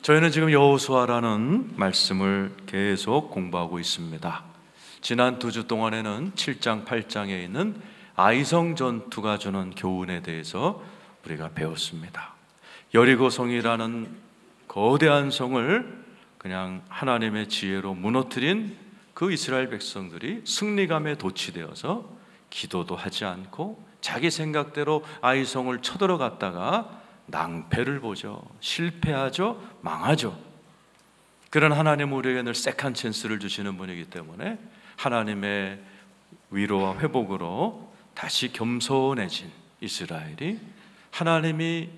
저희는 지금 여호수아라는 말씀을 계속 공부하고 있습니다. 지난 2주 동안에는 7장, 8장에 있는 아이성 전투가 주는 교훈에 대해서 우리가 배웠습니다. 여리고성이라는 거대한 성을 그냥 하나님의 지혜로 무너뜨린 그 이스라엘 백성들이 승리감에 도취되어서 기도도 하지 않고 자기 생각대로 아이성을 쳐들어갔다가 낭패를 보죠. 실패하죠. 망하죠. 그런 하나님은 우리에게 늘 세컨 찬스를 주시는 분이기 때문에 하나님의 위로와 회복으로 다시 겸손해진 이스라엘이 하나님이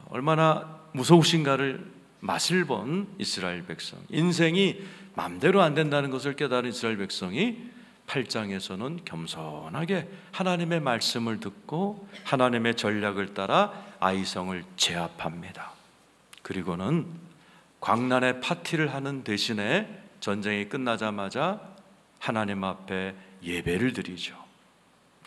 얼마나 무서우신가를 맛을 본 이스라엘 백성, 인생이 마음대로 안 된다는 것을 깨달은 이스라엘 백성이 8장에서는 겸손하게 하나님의 말씀을 듣고 하나님의 전략을 따라 아이성을 제압합니다. 그리고는 광란의 파티를 하는 대신에 전쟁이 끝나자마자 하나님 앞에 예배를 드리죠.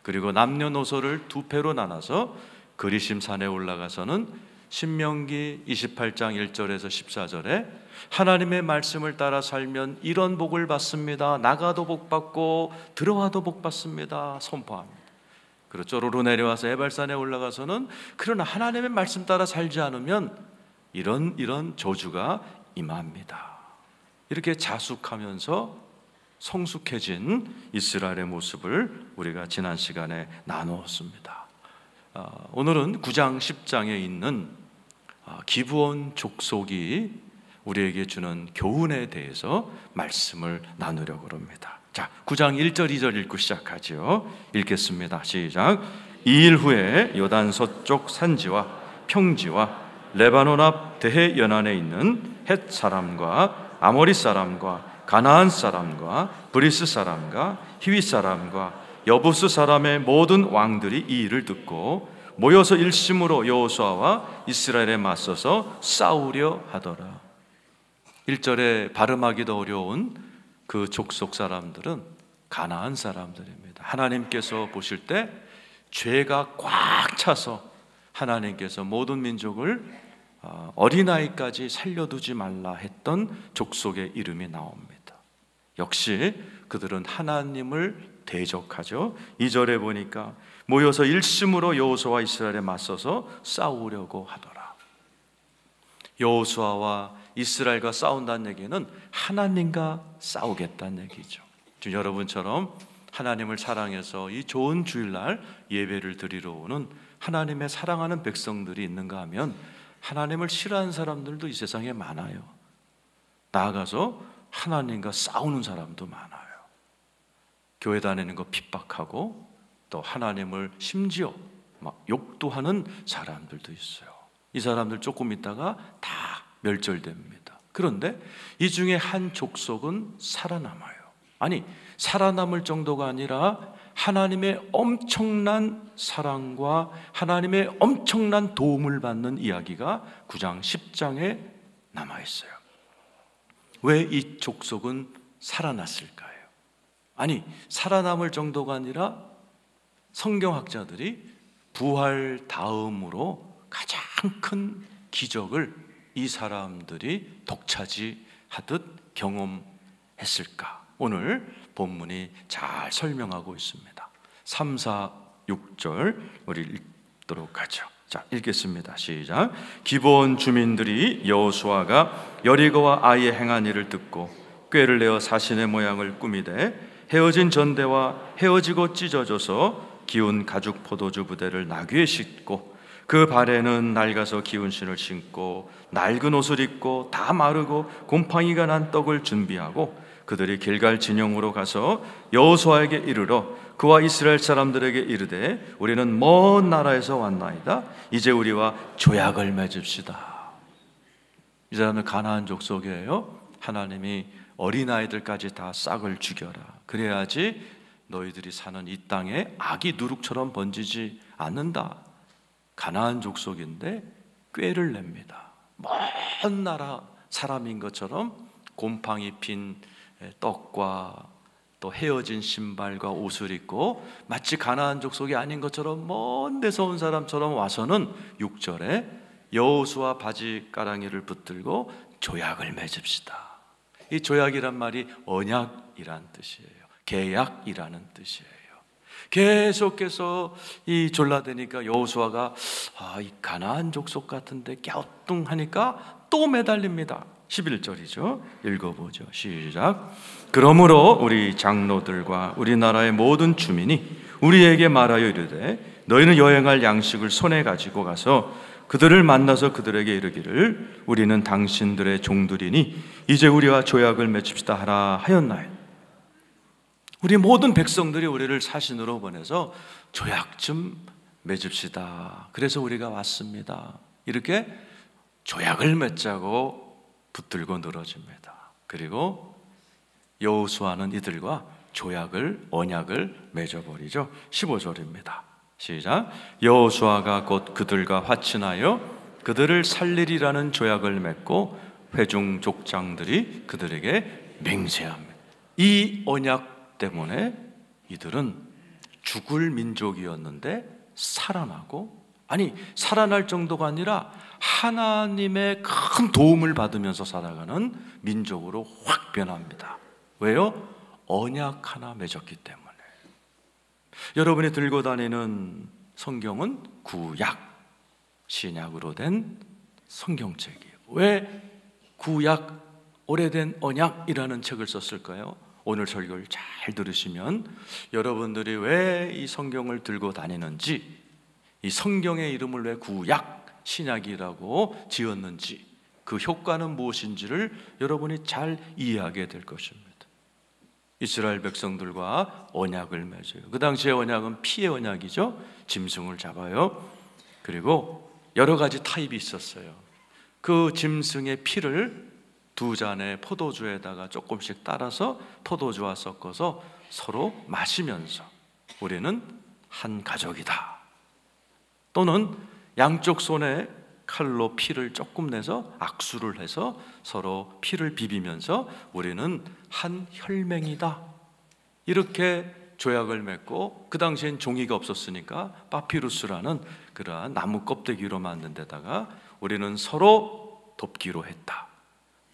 그리고 남녀노소를 2패로 나눠서 그리심 산에 올라가서는 신명기 28장 1절에서 14절에 하나님의 말씀을 따라 살면 이런 복을 받습니다. 나가도 복 받고 들어와도 복 받습니다. 선포합니다. 그리고 쪼르르 내려와서 에발산에 올라가서는 그러나 하나님의 말씀 따라 살지 않으면 이런 저주가 임합니다. 이렇게 자숙하면서 성숙해진 이스라엘의 모습을 우리가 지난 시간에 나누었습니다. 오늘은 9장 10장에 있는 기브온 족속이 우리에게 주는 교훈에 대해서 말씀을 나누려고 합니다. 자, 9장 1절 2절 읽고 시작하죠. 읽겠습니다. 시작. 2일 후에 요단 서쪽 산지와 평지와 레바논 앞 대해 연안에 있는 헷 사람과 아모리 사람과 가나안 사람과 브리스 사람과 히위 사람과 여부스 사람의 모든 왕들이 이 일을 듣고 모여서 일심으로 여호수아와 이스라엘에 맞서서 싸우려 하더라. 1절에 발음하기도 어려운 그 족속 사람들은 가나안 사람들입니다. 하나님께서 보실 때 죄가 꽉 차서 하나님께서 모든 민족을 어린아이까지 살려두지 말라 했던 족속의 이름이 나옵니다. 역시 그들은 하나님을 대적하죠. 2절에 보니까 모여서 일심으로 여호수아와 이스라엘에 맞서서 싸우려고 하더라. 여호수아와 이스라엘과 싸운다는 얘기는 하나님과 싸우겠다는 얘기죠. 지금 여러분처럼 하나님을 사랑해서 이 좋은 주일날 예배를 드리러 오는 하나님의 사랑하는 백성들이 있는가 하면 하나님을 싫어하는 사람들도 이 세상에 많아요. 나아가서 하나님과 싸우는 사람도 많아요. 교회 다니는 거 핍박하고 또 하나님을 심지어 막 욕도 하는 사람들도 있어요. 이 사람들 조금 있다가 다 멸절됩니다. 그런데 이 중에 한 족속은 살아남아요. 아니, 살아남을 정도가 아니라 하나님의 엄청난 사랑과 하나님의 엄청난 도움을 받는 이야기가 9장 10장에 남아있어요. 왜 이 족속은 살아났을까요? 아니, 살아남을 정도가 아니라 성경학자들이 부활 다음으로 가장 큰 기적을 이 사람들이 독차지하듯 경험했을까? 오늘 본문이 잘 설명하고 있습니다. 3, 4, 6절 우리 읽도록 하죠. 자, 읽겠습니다. 시작. 기브온 주민들이 여호수아가 여리고와 아이의 행한 일을 듣고 꾀를 내어 사신의 모양을 꾸미되 헤어진 전대와 헤어지고 찢어져서 기운 가죽 포도주 부대를 나귀에 싣고 그 발에는 낡아서 기운 신을 신고 낡은 옷을 입고 다 마르고 곰팡이가 난 떡을 준비하고 그들이 길갈 진영으로 가서 여호수아에게 이르러 그와 이스라엘 사람들에게 이르되 우리는 먼 나라에서 왔나이다. 이제 우리와 조약을 맺읍시다. 이 사람은 가나안 족속이에요. 하나님이 어린아이들까지 다 싹을 죽여라. 그래야지 너희들이 사는 이 땅에 악이 누룩처럼 번지지 않는다. 가나안 족속인데 꾀를 냅니다. 먼 나라 사람인 것처럼 곰팡이 핀 떡과 또 헤어진 신발과 옷을 입고 마치 가나안 족속이 아닌 것처럼 먼 데서 온 사람처럼 와서는 6절에 여호수아 바지가랑이를 붙들고 조약을 맺읍시다. 이 조약이란 말이 언약이란 뜻이에요. 계약이라는 뜻이에요. 계속해서 이 졸라대니까 여호수아가 이 가나안 족속 같은데 갸우뚱하니까 또 매달립니다. 11절이죠. 읽어보죠. 시작. 그러므로 우리 장로들과 우리나라의 모든 주민이 우리에게 말하여 이르되 너희는 여행할 양식을 손에 가지고 가서 그들을 만나서 그들에게 이르기를 우리는 당신들의 종들이니 이제 우리와 조약을 맺읍시다 하라 하였나이다. 우리 모든 백성들이 우리를 사신으로 보내서 조약 좀 맺읍시다. 그래서 우리가 왔습니다. 이렇게 조약을 맺자고 붙들고 늘어집니다. 그리고 여호수아는 이들과 조약을, 언약을 맺어버리죠. 15절입니다. 시작. 여호수아가 곧 그들과 화친하여 그들을 살리리라는 조약을 맺고 회중 족장들이 그들에게 맹세합니다. 이 언약 때문에 이들은 죽을 민족이었는데 살아나고, 아니 살아날 정도가 아니라 하나님의 큰 도움을 받으면서 살아가는 민족으로 확 변합니다. 왜요? 언약 하나 맺었기 때문에. 여러분이 들고 다니는 성경은 구약, 신약으로 된 성경책이에요. 왜 구약, 오래된 언약이라는 책을 썼을까요? 오늘 설교를 잘 들으시면 여러분들이 왜 이 성경을 들고 다니는지, 이 성경의 이름을 왜 구약, 신약이라고 지었는지, 그 효과는 무엇인지를 여러분이 잘 이해하게 될 것입니다. 이스라엘 백성들과 언약을 맺어요. 그 당시의 언약은 피의 언약이죠. 짐승을 잡아요. 그리고 여러 가지 타입이 있었어요. 그 짐승의 피를 두 잔의 포도주에다가 조금씩 따라서 포도주와 섞어서 서로 마시면서 우리는 한 가족이다. 또는 양쪽 손에 칼로 피를 조금 내서 악수를 해서 서로 피를 비비면서 우리는 한 혈맹이다. 이렇게 조약을 맺고, 그 당시엔 종이가 없었으니까 파피루스라는 그러한 나무 껍데기로 만든 데다가 우리는 서로 돕기로 했다.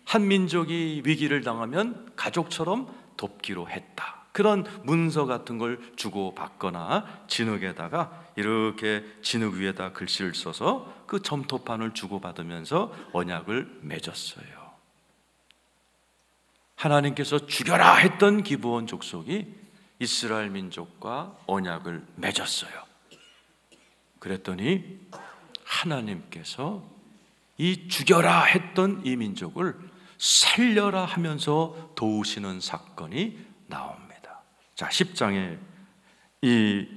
한 민족이 위기를 당하면 가족처럼 돕기로 했다. 그런 문서 같은 걸 주고받거나 진흙에다가 이렇게 진흙 위에다 글씨를 써서 그 점토판을 주고받으면서 언약을 맺었어요. 하나님께서 죽여라 했던 기브온 족속이 이스라엘 민족과 언약을 맺었어요. 그랬더니 하나님께서 이 죽여라 했던 이 민족을 살려라 하면서 도우시는 사건이 나옵니다. 자, 10장에 이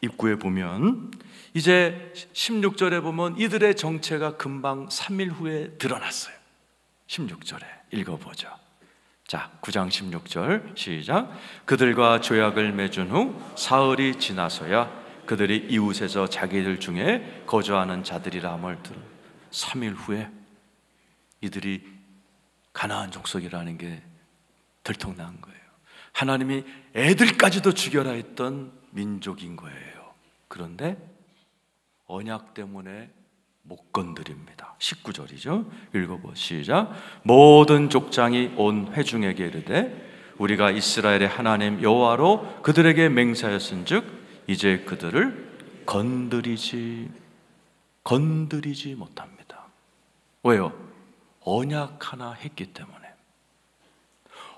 입구에 보면 이제 16절에 보면 이들의 정체가 금방 3일 후에 드러났어요. 16절에 읽어보죠. 자, 9장 16절 시작. 그들과 조약을 맺은 후 사흘이 지나서야 그들이 이웃에서 자기들 중에 거주하는 자들이라 함을 들은 3일 후에 이들이 가나안 족속이라는 게 들통난 거예요. 하나님이 애들까지도 죽여라 했던 민족인 거예요. 그런데 언약 때문에 못 건드립니다. 19절이죠. 읽어보 시작. 모든 족장이 온 회중에게 이르되 우리가 이스라엘의 하나님 여호와로 그들에게 맹세하였은즉 이제 그들을 건드리지 못합니다. 왜요? 언약 하나 했기 때문에.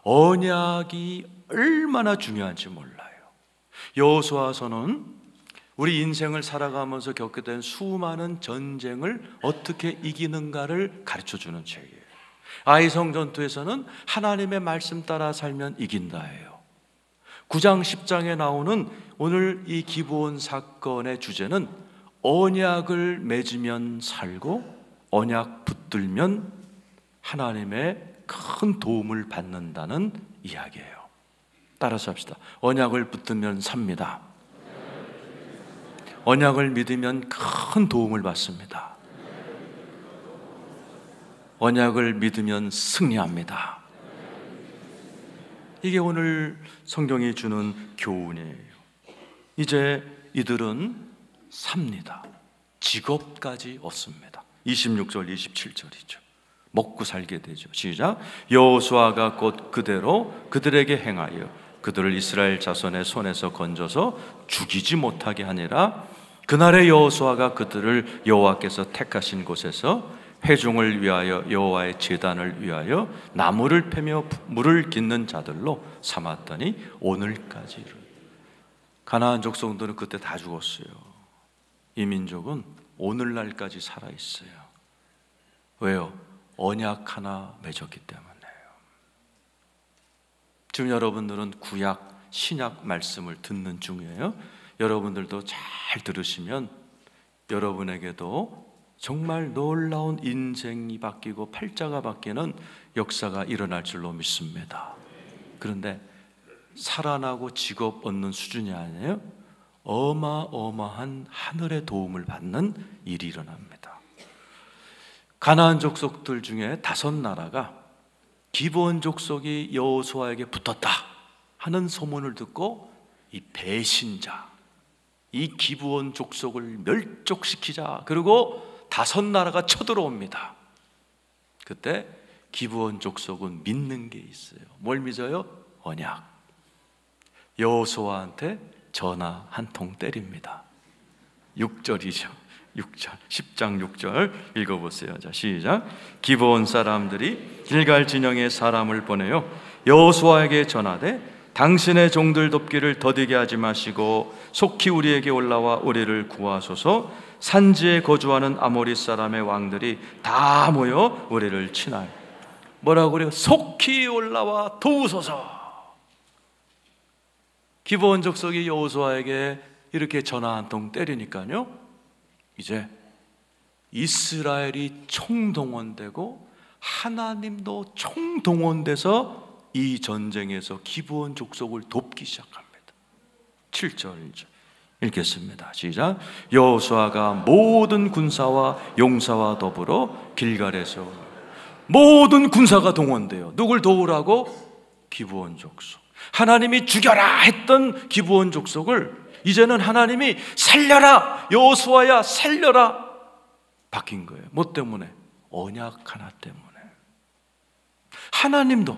언약이 얼마나 중요한지 몰라요. 여호수아서는 우리 인생을 살아가면서 겪게 된 수많은 전쟁을 어떻게 이기는가를 가르쳐주는 책이에요. 아이성 전투에서는 하나님의 말씀 따라 살면 이긴다예요. 9장 10장에 나오는 오늘 이 기브온 사건의 주제는 언약을 맺으면 살고 언약 붙들면 하나님의 큰 도움을 받는다는 이야기예요. 따라서 합시다. 언약을 붙들면 삽니다. 언약을 믿으면 큰 도움을 받습니다. 언약을 믿으면 승리합니다. 이게 오늘 성경이 주는 교훈이에요. 이제 이들은 삽니다. 직업까지 얻습니다. 26절 27절이죠. 먹고 살게 되죠. 시작. 여호수아가 곧 그대로 그들에게 행하여 그들을 이스라엘 자손의 손에서 건져서 죽이지 못하게 하니라. 그날에 여호수아가 그들을 여호와께서 택하신 곳에서 회중을 위하여 여호와의 제단을 위하여 나무를 패며 물을 깃는 자들로 삼았더니 오늘까지를. 가나안 족속들은 그때 다 죽었어요. 이 민족은 오늘날까지 살아있어요. 왜요? 언약 하나 맺었기 때문에요. 지금 여러분들은 구약, 신약 말씀을 듣는 중이에요. 여러분들도 잘 들으시면 여러분에게도 정말 놀라운 인생이 바뀌고 팔자가 바뀌는 역사가 일어날 줄로 믿습니다. 그런데 살아나고 직업 얻는 수준이 아니에요. 어마어마한 하늘의 도움을 받는 일이 일어납니다. 가나안 족속들 중에 5나라가 기브온 족속이 여호수아에게 붙었다 하는 소문을 듣고 이 배신자, 이 기브온 족속을 멸족시키자, 그리고 5나라가 쳐들어옵니다. 그때 기브온 족속은 믿는 게 있어요. 뭘 믿어요? 언약. 여호수아한테 전화 한 통 때립니다. 6절이죠. 6절, 10장 6절 읽어보세요. 자, 시작. 기브온 사람들이 길갈 진영에 사람을 보내요 여호수아에게 전하되 당신의 종들 돕기를 더디게 하지 마시고 속히 우리에게 올라와 우리를 구하소서. 산지에 거주하는 아모리 사람의 왕들이 다 모여 우리를 치나요. 뭐라고 그래요? 속히 올라와 도우소서. 기브온 족속이 여호수아에게 이렇게 전화 한 통 때리니까요, 이제 이스라엘이 총동원되고 하나님도 총동원돼서 이 전쟁에서 기브온 족속을 돕기 시작합니다. 7절 읽겠습니다. 시작. 여호수아가 모든 군사와 용사와 더불어 길갈에서, 모든 군사가 동원돼요. 누굴 도우라고? 기브온 족속. 하나님이 죽여라 했던 기브온 족속을 이제는 하나님이 살려라, 여호수아야 살려라 바뀐 거예요. 뭐 때문에? 언약 하나 때문에. 하나님도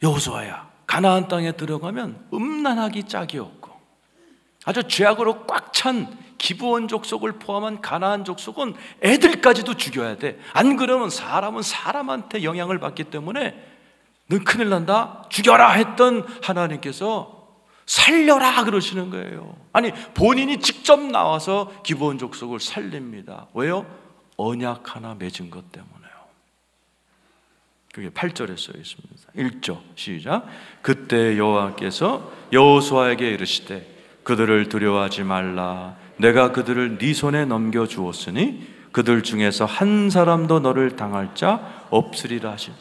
여호수아야 가나안 땅에 들어가면 음란하기 짝이 없고 아주 죄악으로 꽉 찬 기브온 족속을 포함한 가나안 족속은 애들까지도 죽여야 돼. 안 그러면 사람은 사람한테 영향을 받기 때문에 넌 큰일 난다, 죽여라 했던 하나님께서 살려라 그러시는 거예요. 아니, 본인이 직접 나와서 기브온 족속을 살립니다. 왜요? 언약 하나 맺은 것 때문에요. 그게 8절에 써 있습니다. 1조 시작. 그때 여호와께서 여호수아에게 이르시되 그들을 두려워하지 말라. 내가 그들을 네 손에 넘겨주었으니 그들 중에서 한 사람도 너를 당할 자 없으리라 하시니.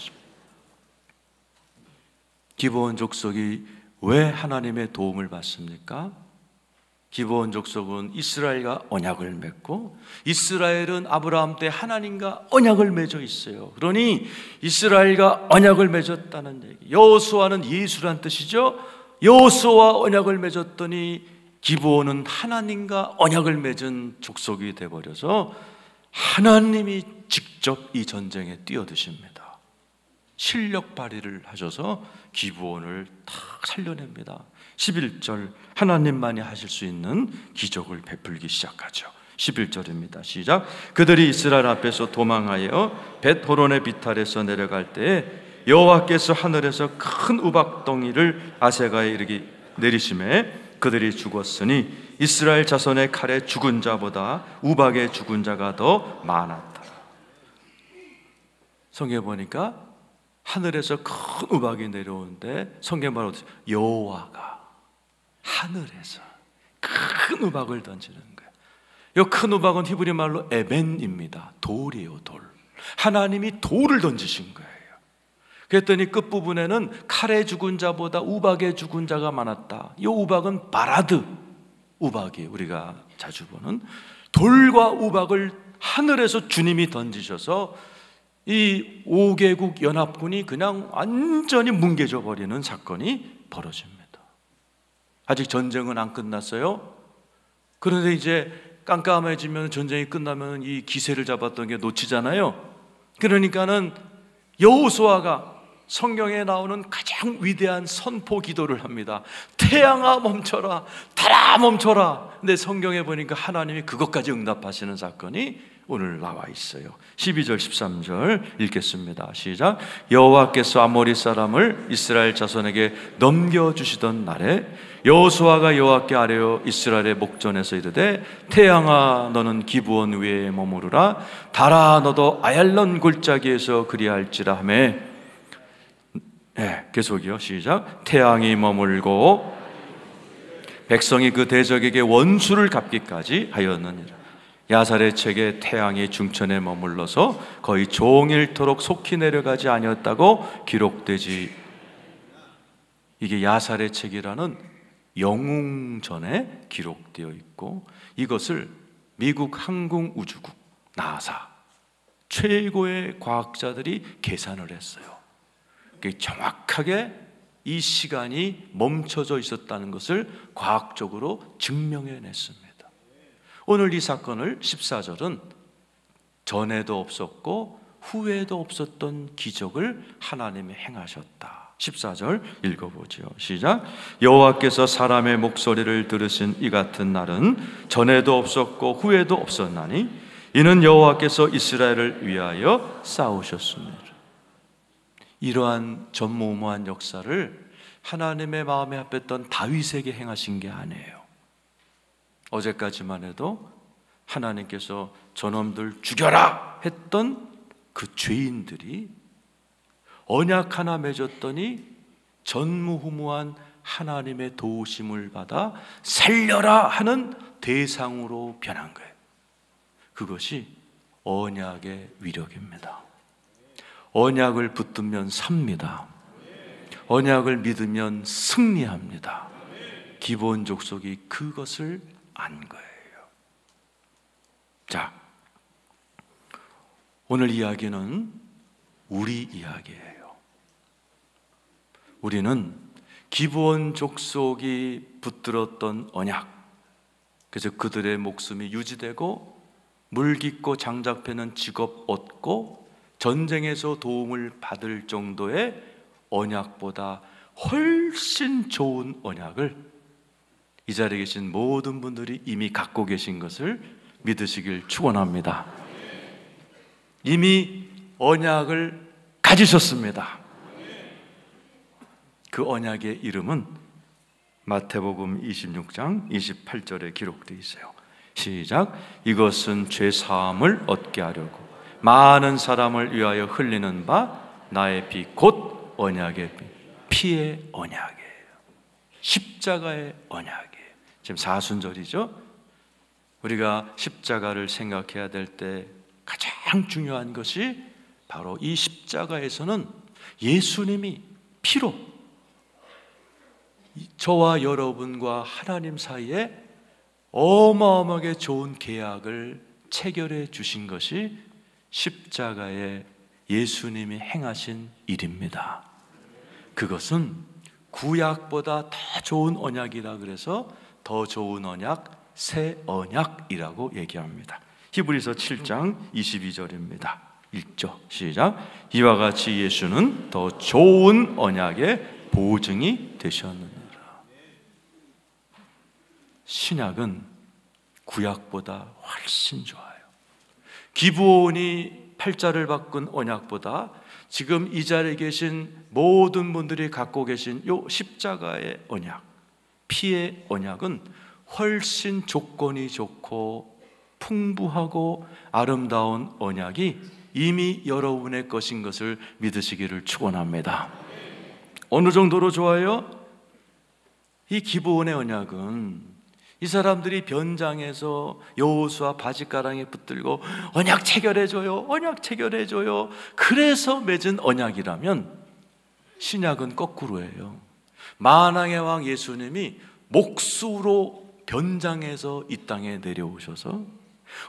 기브온 족속이 왜 하나님의 도움을 받습니까? 기브온 족속은 이스라엘과 언약을 맺고 이스라엘은 아브라함 때 하나님과 언약을 맺어 있어요. 그러니 이스라엘과 언약을 맺었다는 얘기. 여호수아는 예수란 뜻이죠. 여호수아와 언약을 맺었더니 기브온은 하나님과 언약을 맺은 족속이 되어버려서 하나님이 직접 이 전쟁에 뛰어드십니다. 실력 발휘를 하셔서 기브온을 탁 살려냅니다. 11절 하나님만이 하실 수 있는 기적을 베풀기 시작하죠. 11절입니다. 시작. 그들이 이스라엘 앞에서 도망하여 벳호론의 비탈에서 내려갈 때에 여호와께서 하늘에서 큰 우박덩이를 아세가에 이르기 내리심에 그들이 죽었으니 이스라엘 자손의 칼에 죽은 자보다 우박에 죽은 자가 더 많았다. 성경에 보니까 하늘에서 큰 우박이 내려오는데 성경 말로 여호와가 하늘에서 큰 우박을 던지는 거예요. 이 큰 우박은 히브리 말로 에벤입니다. 돌이에요, 돌. 하나님이 돌을 던지신 거예요. 그랬더니 끝부분에는 칼에 죽은 자보다 우박에 죽은 자가 많았다. 이 우박은 바라드 우박이 우리가 자주 보는 돌과 우박을 하늘에서 주님이 던지셔서 이 5개국 연합군이 그냥 완전히 뭉개져 버리는 사건이 벌어집니다. 아직 전쟁은 안 끝났어요. 그런데 이제 깜깜해지면 전쟁이 끝나면 이 기세를 잡았던 게 놓치잖아요. 그러니까는 여호수아가 성경에 나오는 가장 위대한 선포 기도를 합니다. 태양아 멈춰라, 달아 멈춰라. 근데 성경에 보니까 하나님이 그것까지 응답하시는 사건이 오늘 나와 있어요. 12절 13절 읽겠습니다. 시작. 여호와께서 아모리 사람을 이스라엘 자손에게 넘겨주시던 날에 여호수아가 여호와께 아뢰어 이스라엘의 목전에서 이르되 태양아 너는 기브온 위에 머무르라, 달아 너도 아얄론 골짜기에서 그리할지라 하며. 계속이요. 시작. 태양이 머물고 백성이 그 대적에게 원수를 갚기까지 하였느니라. 야살의 책에 태양이 중천에 머물러서 거의 종일토록 속히 내려가지 아니었다고 기록되지. 이게 야살의 책이라는 영웅전에 기록되어 있고, 이것을 미국 항공우주국 나사 최고의 과학자들이 계산을 했어요. 정확하게 이 시간이 멈춰져 있었다는 것을 과학적으로 증명해냈습니다. 오늘 이 사건을 14절은 전에도 없었고 후에도 없었던 기적을 하나님이 행하셨다. 14절 읽어보죠. 시작. 여호와께서 사람의 목소리를 들으신 이 같은 날은 전에도 없었고 후에도 없었나니 이는 여호와께서 이스라엘을 위하여 싸우셨습니다. 이러한 전무후무한 역사를 하나님의 마음에 합했던 다윗에게 행하신 게 아니에요. 어제까지만 해도 하나님께서 저놈들 죽여라 했던 그 죄인들이 언약 하나 맺었더니 전무후무한 하나님의 도우심을 받아 살려라 하는 대상으로 변한 거예요. 그것이 언약의 위력입니다. 언약을 붙들면 삽니다. 언약을 믿으면 승리합니다. 기브온 족속이 그것을 안 거예요. 자, 오늘 이야기는 우리 이야기예요. 우리는 기브온 족속이 붙들었던 언약, 그래서 그들의 목숨이 유지되고 물 깊고 장작패는 직업 얻고 전쟁에서 도움을 받을 정도의 언약보다 훨씬 좋은 언약을 이 자리에 계신 모든 분들이 이미 갖고 계신 것을 믿으시길 축원합니다. 이미 언약을 가지셨습니다. 그 언약의 이름은 마태복음 26장 28절에 기록되어 있어요. 시작. 이것은 죄 사함을 얻게 하려고 많은 사람을 위하여 흘리는 바 나의 피 곧 언약의 피, 피의 언약이에요. 십자가의 언약이에요. 지금 사순절이죠. 우리가 십자가를 생각해야 될 때 가장 중요한 것이 바로 이 십자가에서는 예수님이 피로 저와 여러분과 하나님 사이에 어마어마하게 좋은 계약을 체결해 주신 것이 십자가에 예수님이 행하신 일입니다. 그것은 구약보다 더 좋은 언약이라 그래서 더 좋은 언약, 새 언약이라고 얘기합니다. 히브리서 7장 22절입니다. 읽죠. 시작. 이와 같이 예수는 더 좋은 언약의 보증이 되셨느니라. 신약은 구약보다 훨씬 좋아요. 기브온이 팔자를 바꾼 언약보다 지금 이 자리에 계신 모든 분들이 갖고 계신 요 십자가의 언약, 피의 언약은 훨씬 조건이 좋고 풍부하고 아름다운 언약이 이미 여러분의 것인 것을 믿으시기를 축원합니다. 어느 정도로 좋아요? 이 기브온의 언약은 이 사람들이 변장해서 여호수아 바짓가랑에 붙들고 언약 체결해줘요, 언약 체결해줘요, 그래서 맺은 언약이라면 신약은 거꾸로예요. 만왕의 왕 예수님이 목수로 변장해서 이 땅에 내려오셔서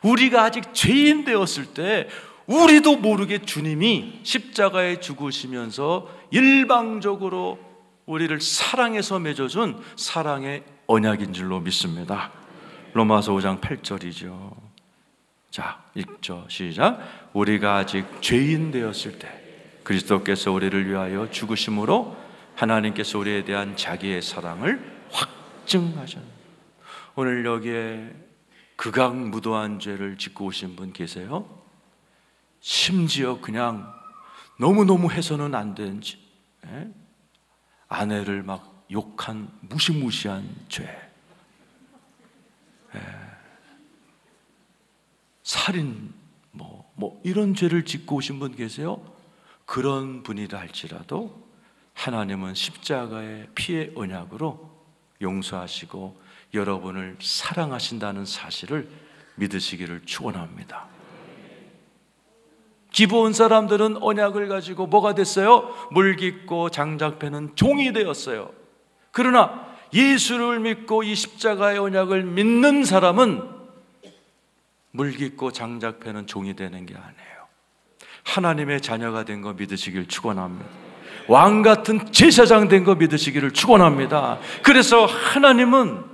우리가 아직 죄인 되었을 때 우리도 모르게 주님이 십자가에 죽으시면서 일방적으로 우리를 사랑해서 맺어준 사랑의 언약인 줄로 믿습니다. 로마서 5장 8절이죠. 자, 읽죠. 시작. 우리가 아직 죄인 되었을 때 그리스도께서 우리를 위하여 죽으심으로 하나님께서 우리에 대한 자기의 사랑을 확증하셨습니다. 오늘 여기에 극악무도한 죄를 짓고 오신 분 계세요? 심지어 그냥 너무너무 해서는 안 되는 짓, 아내를 막 욕한 무시무시한 죄, 살인, 뭐 이런 죄를 짓고 오신 분 계세요? 그런 분이라 할지라도 하나님은 십자가의 피의 언약으로 용서하시고 여러분을 사랑하신다는 사실을 믿으시기를 축원합니다. 기브온 사람들은 언약을 가지고 뭐가 됐어요? 물깃고 장작패는 종이 되었어요. 그러나 예수를 믿고 이 십자가의 언약을 믿는 사람은 물깃고 장작패는 종이 되는 게 아니에요. 하나님의 자녀가 된 거 믿으시길 축원합니다. 왕 같은 제사장 된 거 믿으시기를 축원합니다. 그래서 하나님은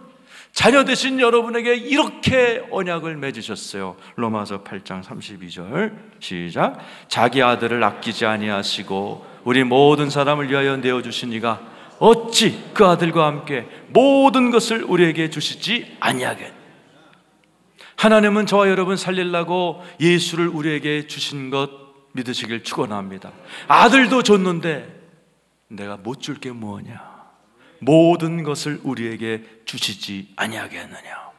자녀 되신 여러분에게 이렇게 언약을 맺으셨어요. 로마서 8장 32절 시작. 자기 아들을 아끼지 아니하시고 우리 모든 사람을 위하여 내어주신 이가 어찌 그 아들과 함께 모든 것을 우리에게 주시지 아니하겠. 하나님은 저와 여러분 살리려고 예수를 우리에게 주신 것 믿으시길 축원합니다. 아들도 줬는데 내가 못 줄 게 뭐냐? 모든 것을 우리에게 주시지 아니하겠느냐?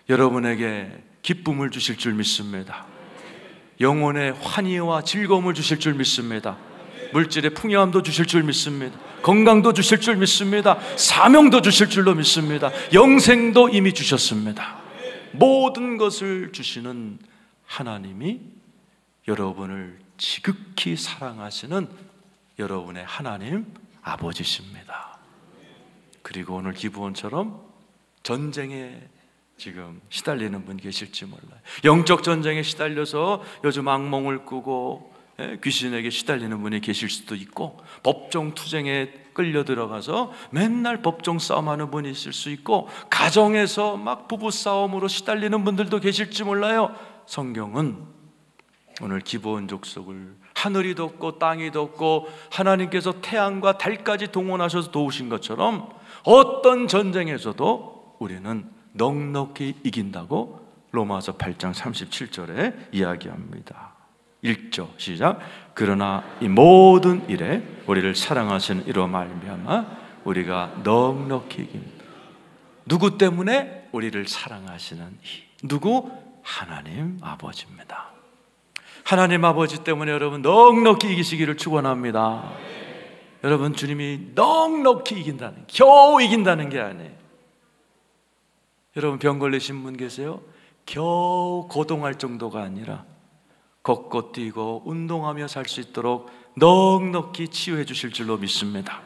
여러분에게 기쁨을 주실 줄 믿습니다. 영혼의 환희와 즐거움을 주실 줄 믿습니다. 물질의 풍요함도 주실 줄 믿습니다. 건강도 주실 줄 믿습니다. 사명도 주실 줄로 믿습니다. 영생도 이미 주셨습니다. 모든 것을 주시는 하나님이 여러분을 지극히 사랑하시는 여러분의 하나님 아버지십니다. 그리고 오늘 기브온처럼 전쟁에 지금 시달리는 분 계실지 몰라요. 영적 전쟁에 시달려서 요즘 악몽을 꾸고 귀신에게 시달리는 분이 계실 수도 있고, 법정 투쟁에 끌려 들어가서 맨날 법정 싸움하는 분이 있을 수 있고, 가정에서 막 부부 싸움으로 시달리는 분들도 계실지 몰라요. 성경은 오늘 기브온 족속을 하늘이 덮고 땅이 덮고 하나님께서 태양과 달까지 동원하셔서 도우신 것처럼 어떤 전쟁에서도 우리는 넉넉히 이긴다고 로마서 8장 37절에 이야기합니다. 1절 시작. 그러나 이 모든 일에 우리를 사랑하시는 이로 말미암아 우리가 넉넉히 이깁니다. 누구 때문에? 우리를 사랑하시는 이 누구? 하나님 아버지입니다. 하나님 아버지 때문에 여러분 넉넉히 이기시기를 축원합니다. 여러분, 주님이 넉넉히 이긴다는, 겨우 이긴다는 게 아니에요. 여러분, 병 걸리신 분 계세요? 겨우 고동할 정도가 아니라 걷고 뛰고 운동하며 살 수 있도록 넉넉히 치유해 주실 줄로 믿습니다.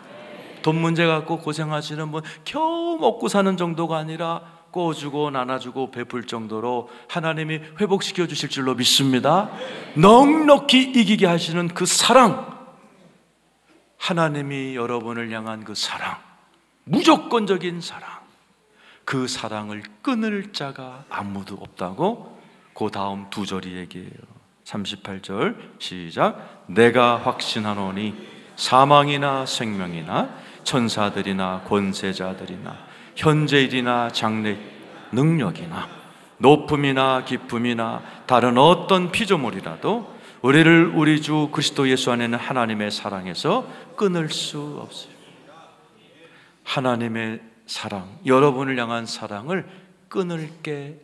돈 문제 갖고 고생하시는 분 겨우 먹고 사는 정도가 아니라 꿔주고 나눠주고 베풀 정도로 하나님이 회복시켜 주실 줄로 믿습니다. 넉넉히 이기게 하시는 그 사랑, 하나님이 여러분을 향한 그 사랑, 무조건적인 사랑, 그 사랑을 끊을 자가 아무도 없다고 그 다음 두 절이 얘기해요. 38절 시작. 내가 확신하노니 사망이나 생명이나 천사들이나 권세자들이나 현재일이나 장래 능력이나 높음이나 깊음이나 다른 어떤 피조물이라도 우리를 우리 주 그리스도 예수 안에는 하나님의 사랑에서 끊을 수 없어요. 하나님의 사랑, 여러분을 향한 사랑을 끊을 게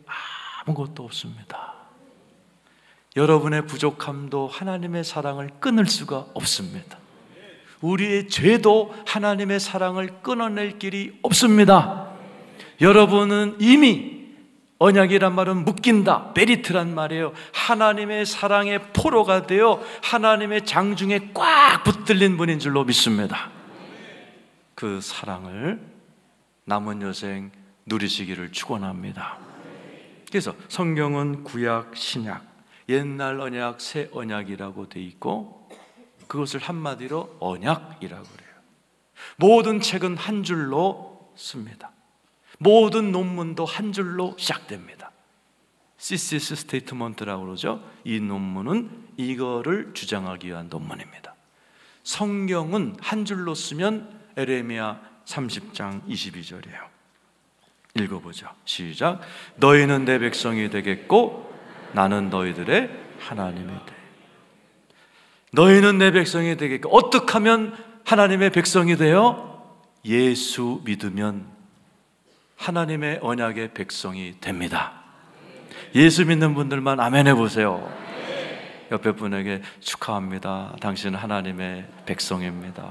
아무것도 없습니다. 여러분의 부족함도 하나님의 사랑을 끊을 수가 없습니다. 우리의 죄도 하나님의 사랑을 끊어낼 길이 없습니다. 여러분은 이미, 언약이란 말은 묶인다, 베리트란 말이에요. 하나님의 사랑의 포로가 되어 하나님의 장중에 꽉 붙들린 분인 줄로 믿습니다. 그 사랑을 남은 여생 누리시기를 축원합니다. 그래서 성경은 구약, 신약, 옛날 언약, 새 언약이라고 돼 있고, 그것을 한마디로 언약이라고 그래요. 모든 책은 한 줄로 씁니다. 모든 논문도 한 줄로 시작됩니다. 시시스 스테이트먼트라고 그러죠. 이 논문은 이거를 주장하기 위한 논문입니다. 성경은 한 줄로 쓰면 에레미야 30장 22절이에요. 읽어보죠. 시작. 너희는 내 백성이 되겠고 나는 너희들의 하나님이 돼. 너희는 내 백성이 되겠고, 어떻게 하면 하나님의 백성이 돼요? 예수 믿으면 하나님의 언약의 백성이 됩니다. 예수 믿는 분들만 아멘 해보세요. 옆에 분에게 축하합니다. 당신은 하나님의 백성입니다.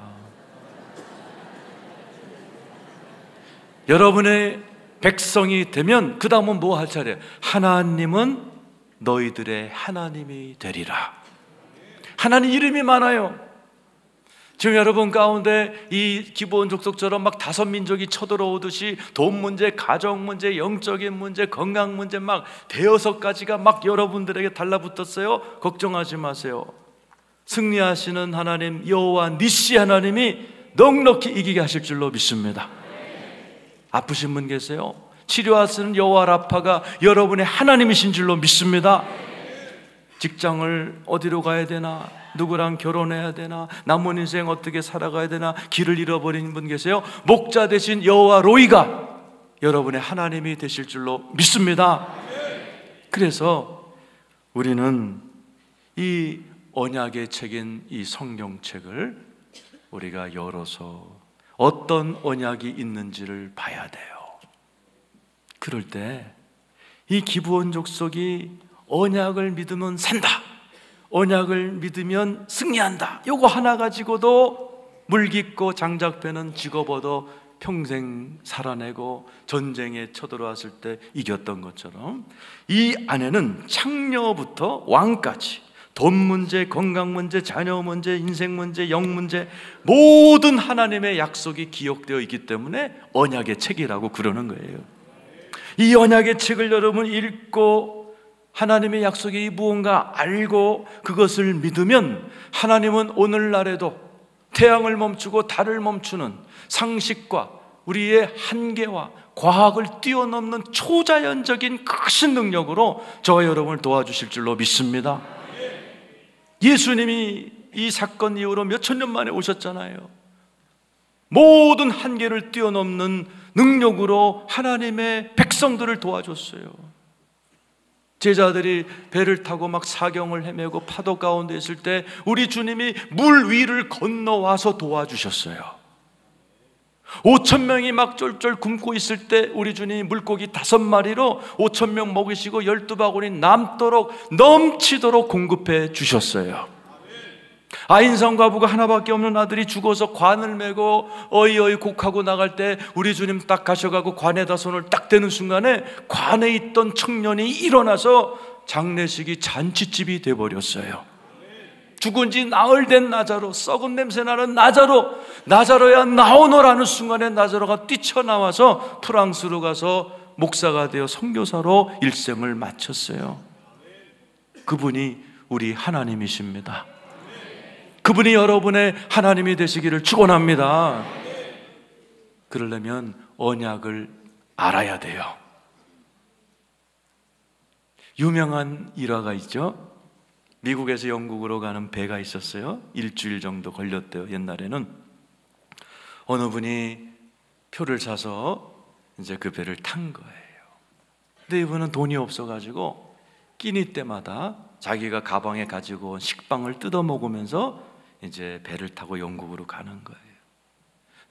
여러분의 백성이 되면 그 다음은 뭐 할 차례예요? 하나님은 너희들의 하나님이 되리라. 하나님 이름이 많아요. 지금 여러분 가운데 이 기브온 족속처럼 막 다섯 민족이 쳐들어오듯이 돈 문제, 가정 문제, 영적인 문제, 건강 문제 막 대여섯 가지가 막 여러분들에게 달라붙었어요. 걱정하지 마세요. 승리하시는 하나님 여호와 니시 하나님이 넉넉히 이기게 하실 줄로 믿습니다. 아프신 분 계세요? 치료하시는 여호와 라파가 여러분의 하나님이신 줄로 믿습니다. 직장을 어디로 가야 되나? 누구랑 결혼해야 되나? 남은 인생 어떻게 살아가야 되나? 길을 잃어버린 분 계세요? 목자 되신 여호와 로이가 여러분의 하나님이 되실 줄로 믿습니다. 그래서 우리는 이 언약의 책인 이 성경책을 우리가 열어서 어떤 언약이 있는지를 봐야 돼요. 그럴 때 이 기브온 족속이 언약을 믿으면 산다, 언약을 믿으면 승리한다, 요거 하나 가지고도 물깃고 장작패는 직업 얻어 평생 살아내고 전쟁에 쳐들어왔을 때 이겼던 것처럼 이 안에는 창녀부터 왕까지 돈 문제, 건강 문제, 자녀 문제, 인생 문제, 영 문제, 모든 하나님의 약속이 기록되어 있기 때문에 언약의 책이라고 그러는 거예요. 이 언약의 책을 여러분 읽고 하나님의 약속이 무언가 알고 그것을 믿으면 하나님은 오늘날에도 태양을 멈추고 달을 멈추는 상식과 우리의 한계와 과학을 뛰어넘는 초자연적인 크신 능력으로 저와 여러분을 도와주실 줄로 믿습니다. 예수님이 이 사건 이후로 몇천 년 만에 오셨잖아요. 모든 한계를 뛰어넘는 능력으로 하나님의 백성들을 도와줬어요. 제자들이 배를 타고 막 사경을 헤매고 파도 가운데 있을 때 우리 주님이 물 위를 건너와서 도와주셨어요. 5,000명이 막 쫄쫄 굶고 있을 때 우리 주님이 물고기 5마리로 5,000명 먹이시고 12바구니 남도록 넘치도록 공급해 주셨어요. 아인성 과부가 하나밖에 없는 아들이 죽어서 관을 메고 어이어이 곡하고 나갈 때 우리 주님 딱 가셔가고 관에다 손을 딱 대는 순간에 관에 있던 청년이 일어나서 장례식이 잔치집이 돼버렸어요. 죽은 지 나흘 된 나자로, 썩은 냄새 나는 나자로야 나오너라는 순간에 나자로가 뛰쳐나와서 프랑스로 가서 목사가 되어 선교사로 일생을 마쳤어요. 그분이 우리 하나님이십니다. 그분이 여러분의 하나님이 되시기를 축원합니다. 그러려면 언약을 알아야 돼요. 유명한 일화가 있죠. 미국에서 영국으로 가는 배가 있었어요. 일주일 정도 걸렸대요. 옛날에는 어느 분이 표를 사서 이제 그 배를 탄 거예요. 근데 이분은 돈이 없어가지고 끼니 때마다 자기가 가방에 가지고 온 식빵을 뜯어 먹으면서 이제 배를 타고 영국으로 가는 거예요.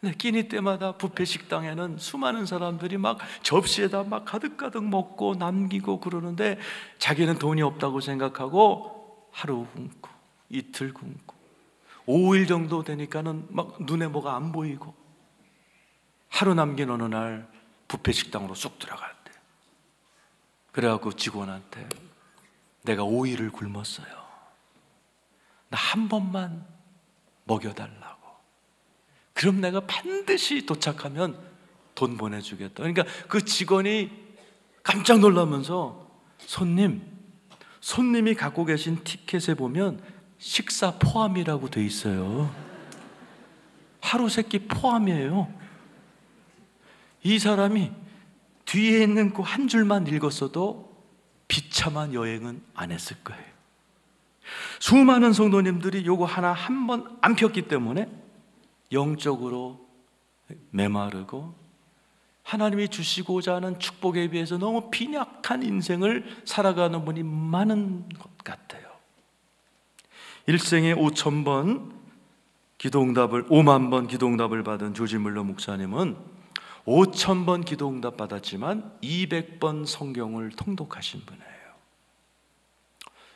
근데 끼니 때마다 뷔페 식당에는 수많은 사람들이 막 접시에다 막 가득가득 먹고 남기고 그러는데 자기는 돈이 없다고 생각하고 하루 굶고 이틀 굶고 5일 정도 되니까는 막 눈에 뭐가 안 보이고 하루 남긴 어느 날 뷔페 식당으로 쑥 들어갔대. 그래갖고 직원한테 내가 5일을 굶었어요. 나 한 번만 먹여달라고. 그럼 내가 반드시 도착하면 돈 보내주겠다. 그러니까 그 직원이 깜짝 놀라면서 손님이 갖고 계신 티켓에 보면 식사 포함이라고 돼 있어요. 하루 세끼 포함이에요. 이 사람이 뒤에 있는 그 한 줄만 읽었어도 비참한 여행은 안 했을 거예요. 수많은 성도님들이 요거 하나 한 번 안 폈기 때문에 영적으로 메마르고 하나님이 주시고자 하는 축복에 비해서 너무 빈약한 인생을 살아가는 분이 많은 것 같아요. 일생에 5,000번 기도응답을 5만 번 기도응답을 받은 조지 물러 목사님은 5,000번 기도응답 받았지만 200번 성경을 통독하신 분이에요.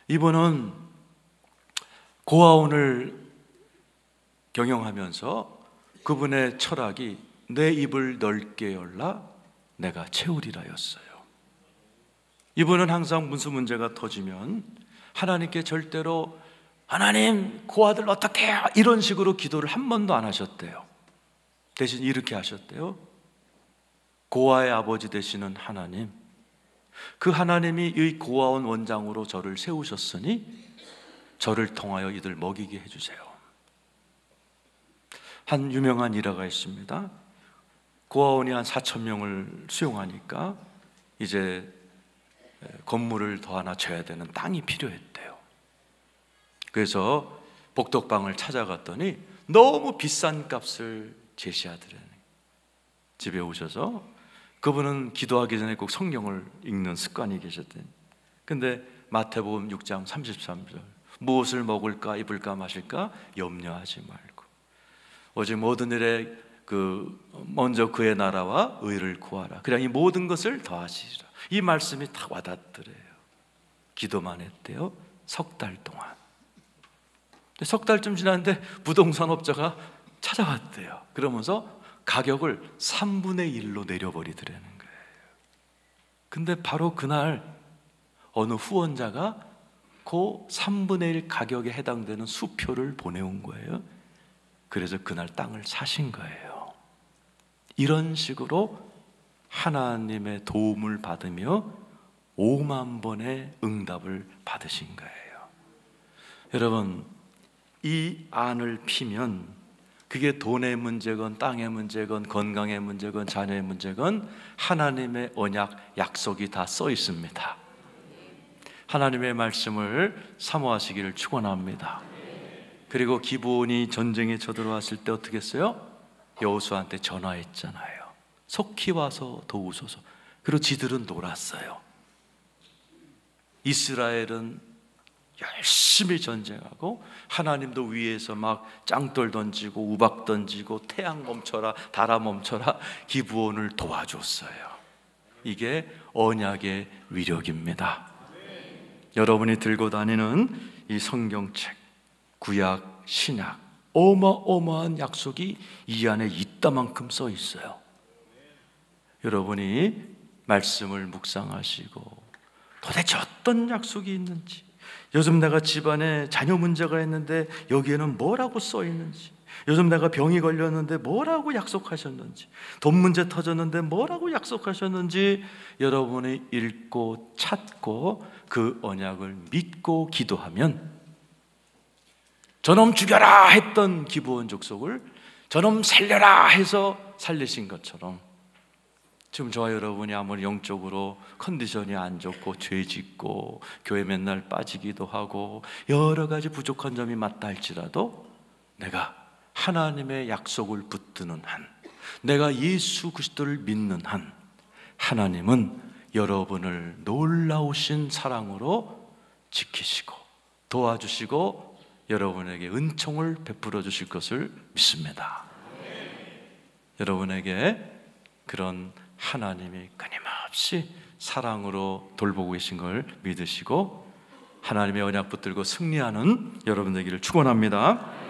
이분은 고아원을 경영하면서 그분의 철학이 내 입을 넓게 열라 내가 채우리라였어요. 이분은 항상 무슨 문제가 터지면 하나님께 절대로 하나님 고아들 어떻게 해요? 이런 식으로 기도를 한 번도 안 하셨대요. 대신 이렇게 하셨대요. 고아의 아버지 되시는 하나님, 그 하나님이 이 고아원 원장으로 저를 세우셨으니 저를 통하여 이들 먹이게 해주세요. 한 유명한 일화가 있습니다. 고아원이 한 4,000명을 수용하니까 이제 건물을 더 하나 져야 되는 땅이 필요했대요. 그래서 복덕방을 찾아갔더니 너무 비싼 값을 제시하더래요. 집에 오셔서 그분은 기도하기 전에 꼭 성경을 읽는 습관이 계셨대요. 근데 마태복음 6장 33절 무엇을 먹을까 입을까 마실까 염려하지 말고 오직 모든 일에 먼저 그의 나라와 의를 구하라. 그냥 이 모든 것을 더하시리라. 이 말씀이 다 와닿더래요. 기도만 했대요. 석 달 동안. 석 달쯤 지났는데 부동산 업자가 찾아왔대요. 그러면서 가격을 3분의 1로 내려버리더라는 거예요. 근데 바로 그날 어느 후원자가 그 3분의 1 가격에 해당되는 수표를 보내온 거예요. 그래서 그날 땅을 사신 거예요. 이런 식으로 하나님의 도움을 받으며 5만 번의 응답을 받으신 거예요. 여러분, 이 안을 피면 그게 돈의 문제건 땅의 문제건 건강의 문제건 자녀의 문제건 하나님의 언약, 약속이 다 써 있습니다. 하나님의 말씀을 사모하시기를 축원합니다. 그리고 기브온이 전쟁에 쳐들어왔을 때 어떻게 했어요? 여호수아한테 전화했잖아요. 속히 와서 도우소서. 그리고 지들은 놀았어요. 이스라엘은 열심히 전쟁하고 하나님도 위에서 막 짱돌 던지고 우박 던지고 태양 멈춰라 달아 멈춰라 기브온을 도와줬어요. 이게 언약의 위력입니다. 여러분이 들고 다니는 이 성경책, 구약, 신약, 어마어마한 약속이 이 안에 있다만큼 써 있어요. 여러분이 말씀을 묵상하시고 도대체 어떤 약속이 있는지, 요즘 내가 집안에 자녀 문제가 있는데 여기에는 뭐라고 써 있는지, 요즘 내가 병이 걸렸는데 뭐라고 약속하셨는지, 돈 문제 터졌는데 뭐라고 약속하셨는지 여러분이 읽고 찾고 그 언약을 믿고 기도하면 저놈 죽여라 했던 기브온 족속을 저놈 살려라 해서 살리신 것처럼 지금 저와 여러분이 아무리 영적으로 컨디션이 안 좋고 죄 짓고 교회 맨날 빠지기도 하고 여러 가지 부족한 점이 맞다 할지라도 내가 하나님의 약속을 붙드는 한, 내가 예수 그리스도를 믿는 한, 하나님은 여러분을 놀라우신 사랑으로 지키시고 도와주시고 여러분에게 은총을 베풀어 주실 것을 믿습니다. 여러분에게 그런 하나님이 끊임없이 사랑으로 돌보고 계신 걸 믿으시고 하나님의 언약 붙들고 승리하는 여러분 되기를 축원합니다.